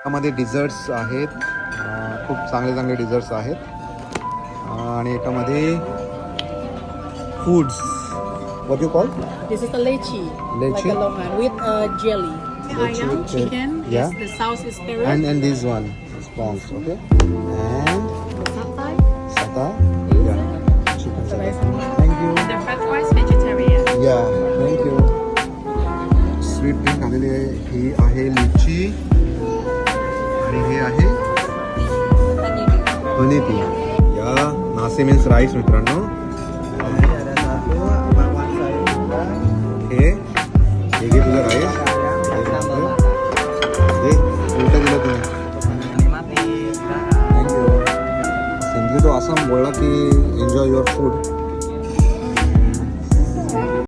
त्यामध्ये डिझर्ट्स आहेत, खूप चांगले चांगले डिझर्ट्स आहेत. आणि याच्यामध्ये foods. What you call? This is a lychee. Lychee? Like a long one with a jelly. Lychee Ayam, with chicken. yeah. Yes, the sauce is pearl. And this one is prawns, okay? And Satay. sata. Yeah. Chicken So sata. nice. Thank you. The fat rice vegetarian. Yeah, thank you. Sweet drink आलेली आहे. ही आहे लिची आणि हे आहे हनी T. या नासी means rice मित्रांनो.